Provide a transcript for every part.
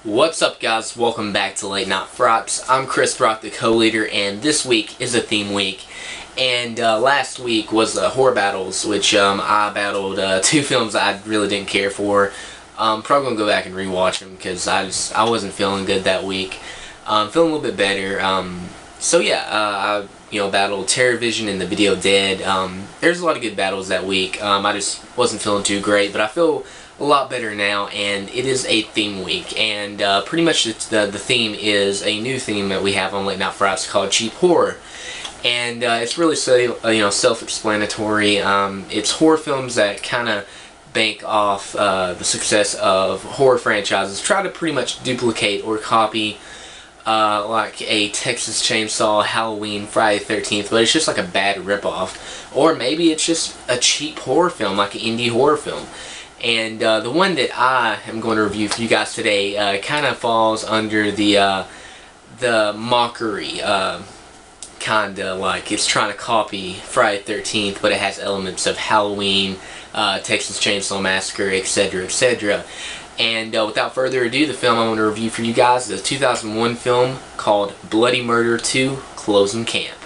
What's up, guys? Welcome back to Late Night Frights. I'm Chris Brock, the co-leader, and this week is a theme week. And last week was horror battles, which I battled two films I really didn't care for. I'm probably gonna go back and rewatch them because I wasn't feeling good that week. Feeling a little bit better. So yeah, I battled Terror Vision and The Video Dead. There's a lot of good battles that week. I just wasn't feeling too great, but I feel a lot better now, and it is a theme week, and pretty much the theme is a new theme that we have on Late Night Frights called Cheap Horror, and it's really self-explanatory. It's horror films that kind of bank off the success of horror franchises, try to pretty much duplicate or copy like a Texas Chainsaw, Halloween, Friday the 13th, but it's just like a bad ripoff, or maybe it's just a cheap horror film, like an indie horror film. And the one that I am going to review for you guys today kind of falls under the mockery, kind of like it's trying to copy Friday the 13th, but it has elements of Halloween, Texas Chainsaw Massacre, etc., etc. And without further ado, the film I want to review for you guys is a 2001 film called Bloody Murder 2: Closing Camp.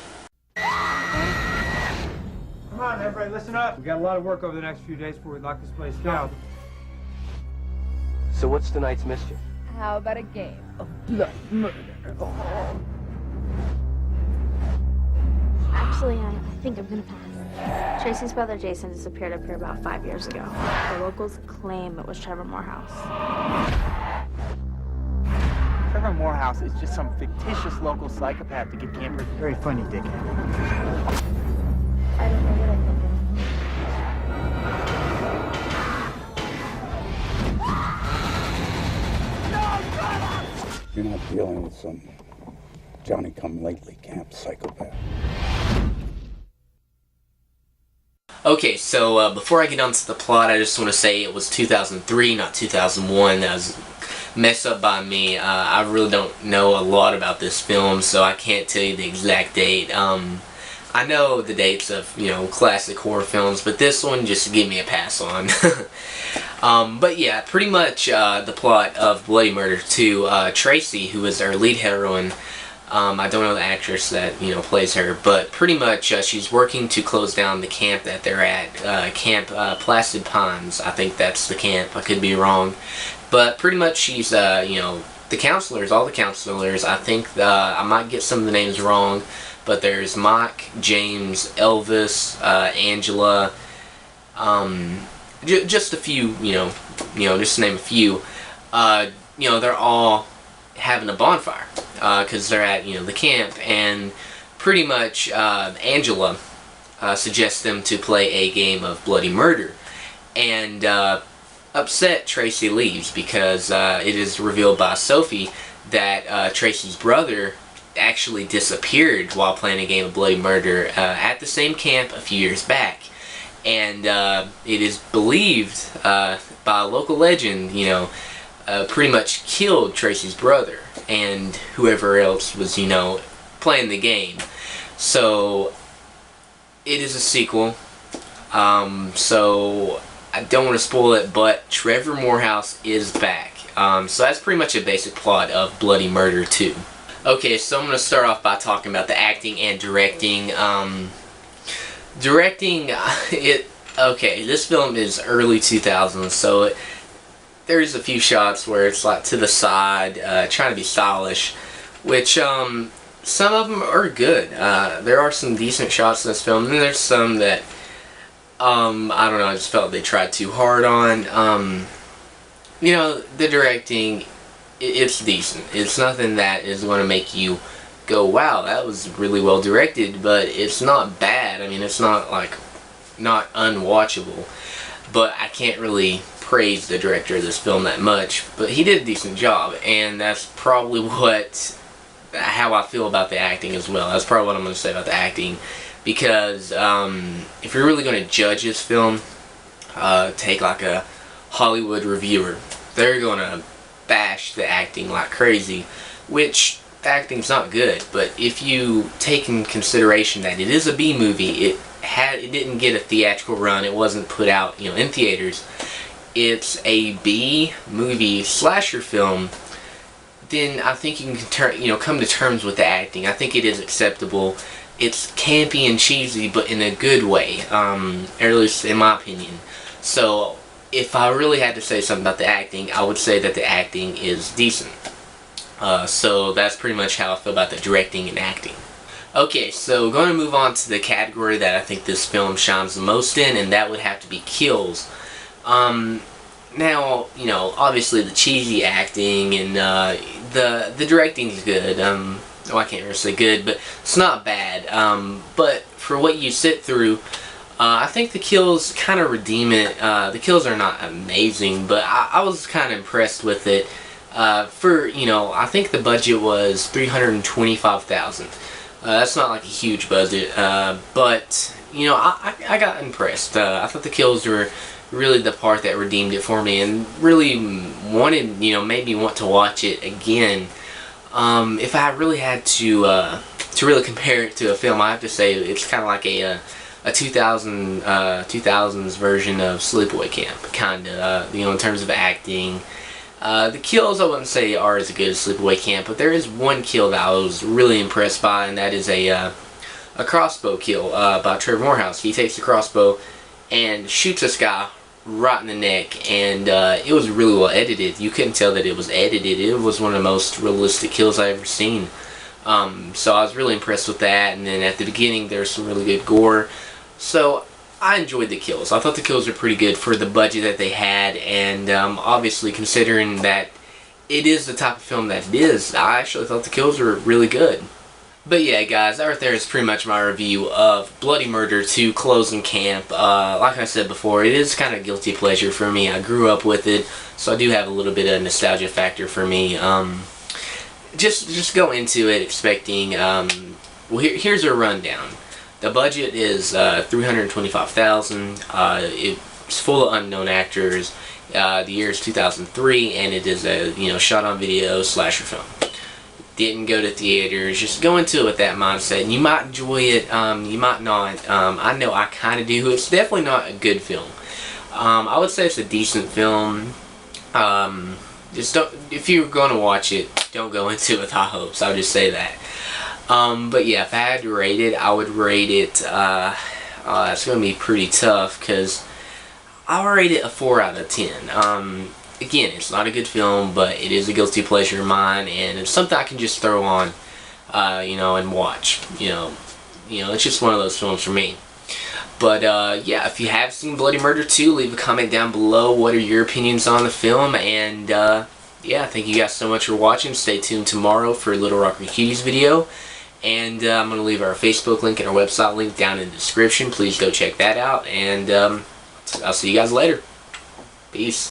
Come on, everybody, listen up. We got a lot of work over the next few days before we lock this place down. So what's tonight's mischief? How about a game of blood murder? Actually, I think I'm gonna pass. Tracy's brother Jason disappeared up here about 5 years ago. The locals claim it was Trevor Morehouse. Trevor Morehouse is just some fictitious local psychopath to get campers. Very funny, dickhead. I don't know what I'm thinking. You're not dealing with some Johnny-come-lately camp psychopath. Okay, so before I get on to the plot, I just want to say it was 2003, not 2001. That was a mess up by me. I really don't know a lot about this film, so I can't tell you the exact date. I know the dates of, classic horror films, but this one just give me a pass on. But yeah, pretty much the plot of Bloody Murder 2, Tracy, who is our lead heroine, I don't know the actress that, plays her, but pretty much she's working to close down the camp that they're at, Camp Placid Pines. I think that's the camp, I could be wrong. But pretty much she's, the counselors, all the counselors, I think I might get some of the names wrong, but there's Mike, James, Elvis, Angela, just a few, just to name a few. They're all having a bonfire because they're at the camp, and pretty much Angela suggests them to play a game of Bloody Murder, and upset, Tracy leaves because it is revealed by Sophie that Tracy's brother actually disappeared while playing a game of Bloody Murder at the same camp a few years back, and it is believed by a local legend, pretty much killed Tracy's brother and whoever else was, playing the game. So it is a sequel, so I don't want to spoil it, but Trevor Morehouse is back. So that's pretty much a basic plot of Bloody Murder 2. Okay, so I'm going to start off by talking about the acting and directing. Okay, this film is early 2000s, so there's a few shots where it's like to the side, trying to be stylish, which some of them are good. There are some decent shots in this film, and then there's some that I don't know, I just felt they tried too hard on. The directing, it's decent. It's nothing that is going to make you go, wow, that was really well directed, but it's not bad. I mean, it's not not unwatchable, but I can't really praise the director of this film that much, but he did a decent job, and that's probably how I feel about the acting as well. That's probably what I'm going to say about the acting, because if you're really going to judge this film, take like a Hollywood reviewer, they're going to bash the acting like crazy, which the acting's not good. But if you take in consideration that it is a B movie, it didn't get a theatrical run, it wasn't put out in theaters, it's a B movie slasher film then I think you can come to terms with the acting. I think it is acceptable. It's campy and cheesy, but in a good way, or at least in my opinion. So if I really had to say something about the acting, I would say that the acting is decent. So that's pretty much how I feel about the directing and acting. Okay, so going to move on to the category that I think this film shines the most in, and that would have to be kills. Now, you know, obviously the cheesy acting and the directing's good. Oh, I can't really say good, but it's not bad. But for what you sit through, I think the kills kind of redeem it. The kills are not amazing, but I was kind of impressed with it. You know, I think the budget was $325,000. That's not like a huge budget, but you know, I got impressed. I thought the kills were really the part that redeemed it for me, and really made me want to watch it again. If I really had to really compare it to a film, I have to say it's kind of like a 2000s version of Sleepaway Camp, kind of, you know, in terms of acting. The kills I wouldn't say are as good as Sleepaway Camp, but there is one kill that I was really impressed by, and that is a crossbow kill by Trevor Morehouse. He takes the crossbow and shoots this guy right in the neck, and it was really well edited. You couldn't tell that it was edited. It was one of the most realistic kills I've ever seen. So I was really impressed with that, and then at the beginning there's some really good gore. So I enjoyed the kills. I thought the kills were pretty good for the budget that they had, and obviously considering that it is the type of film that it is, I actually thought the kills were really good. But yeah, guys, that right there is pretty much my review of Bloody Murder 2 Closing Camp. Like I said before, it is kind of a guilty pleasure for me. I grew up with it, so I do have a little bit of nostalgia factor for me. Just go into it expecting, well, here's a rundown. The budget is $325,000. It's full of unknown actors. The year is 2003, and it is a shot on video slasher film. Didn't go to theaters. Just go into it with that mindset, and you might enjoy it. You might not. I know I kind of do. It's definitely not a good film. I would say it's a decent film. Just don't. If you're going to watch it, don't go into it with high hopes. I'll just say that. But yeah, if I had to rate it, I would rate it, it's going to be pretty tough, because I would rate it a 4 out of 10. Again, it's not a good film, but it is a guilty pleasure of mine, and it's something I can just throw on, and watch. It's just one of those films for me. But, yeah, if you have seen Bloody Murder 2, leave a comment down below. What are your opinions on the film? And, yeah, thank you guys so much for watching. Stay tuned tomorrow for Little Rocker Cuties video. And I'm going to leave our Facebook link and our website link down in the description. Please go check that out. And I'll see you guys later. Peace.